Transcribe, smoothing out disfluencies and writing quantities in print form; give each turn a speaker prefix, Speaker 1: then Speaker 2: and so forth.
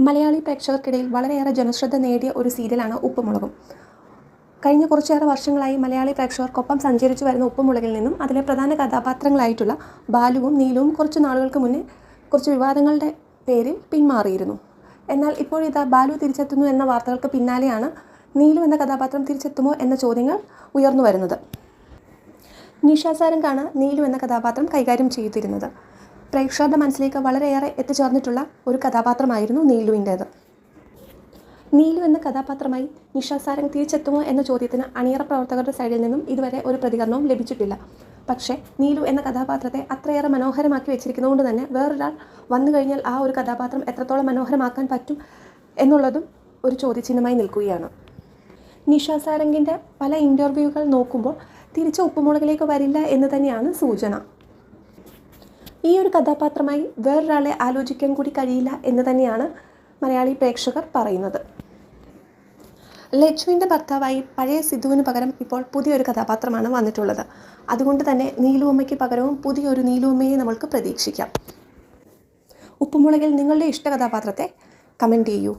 Speaker 1: മലയാളി പ്രേക്ഷകർക്കിടയിൽ വളരെയേറെ ജനശ്രദ്ധ നേടിയ ഒരു സീരിയലാണ് ഉപ്പുമുളകും. കഴിഞ്ഞ കുറച്ചേറെ വർഷങ്ങളായി മലയാളി പ്രേക്ഷകർക്കൊപ്പം സഞ്ചരിച്ചു വരുന്ന ഉപ്പുമുളകിൽ നിന്നും അതിലെ പ്രധാന കഥാപാത്രങ്ങളായിട്ടുള്ള ബാലുവും നീലുവും കുറച്ച് നാളുകൾക്ക് മുന്നേ കുറച്ച് വിവാദങ്ങളുടെ പേരിൽ പിന്മാറിയിരുന്നു. എന്നാൽ ഇപ്പോഴിതാ ബാലു തിരിച്ചെത്തുന്നു എന്ന വാർത്തകൾക്ക് പിന്നാലെയാണ് നീലു എന്ന കഥാപാത്രം തിരിച്ചെത്തുമോ എന്ന ചോദ്യങ്ങൾ ഉയർന്നു വരുന്നത്. നിഷ സാരംഗാണ് നീലു എന്ന കഥാപാത്രം കൈകാര്യം ചെയ്തിരുന്നത്. പ്രേക്ഷകരുടെ മനസ്സിലേക്ക് വളരെയേറെ എത്തിച്ചേർന്നിട്ടുള്ള ഒരു കഥാപാത്രമായിരുന്നു നീലുവിൻ്റേത്. നീലു എന്ന കഥാപാത്രമായി നിഷ സാരംഗ് തിരിച്ചെത്തുമോ എന്ന ചോദ്യത്തിന് അണിയറ പ്രവർത്തകരുടെ സൈഡിൽ നിന്നും ഇതുവരെ ഒരു പ്രതികരണവും ലഭിച്ചിട്ടില്ല. പക്ഷേ നീലു എന്ന കഥാപാത്രത്തെ അത്രയേറെ മനോഹരമാക്കി വെച്ചിരിക്കുന്നതുകൊണ്ട് തന്നെ വേറൊരാൾ വന്നു കഴിഞ്ഞാൽ ആ ഒരു കഥാപാത്രം എത്രത്തോളം മനോഹരമാക്കാൻ പറ്റും എന്നുള്ളതും ഒരു ചോദ്യചിഹ്നമായി നിൽക്കുകയാണ്. നിഷ സാരംഗിൻ്റെ പല ഇൻ്റർവ്യൂകൾ നോക്കുമ്പോൾ തിരിച്ച് ഉപ്പുമുളകിലേക്ക് വരില്ല എന്ന് തന്നെയാണ് സൂചന. ഈ ഒരു കഥാപാത്രമായി വേറൊരാളെ ആലോചിക്കാൻ കൂടി കഴിയില്ല എന്ന് തന്നെയാണ് മലയാളി പ്രേക്ഷകർ പറയുന്നത്. ലച്ചുവിൻ്റെ ഭർത്താവായി പഴയ സിദ്ധുവിന് പകരം ഇപ്പോൾ പുതിയൊരു കഥാപാത്രമാണ് വന്നിട്ടുള്ളത്. അതുകൊണ്ട് തന്നെ നീലുവമ്മയ്ക്ക് പകരവും പുതിയൊരു നീലുവമ്മയെ നമ്മൾക്ക് പ്രതീക്ഷിക്കാം. ഉപ്പുമുളകിൽ നിങ്ങളുടെ ഇഷ്ട കഥാപാത്രത്തെ കമൻറ്റ് ചെയ്യൂ.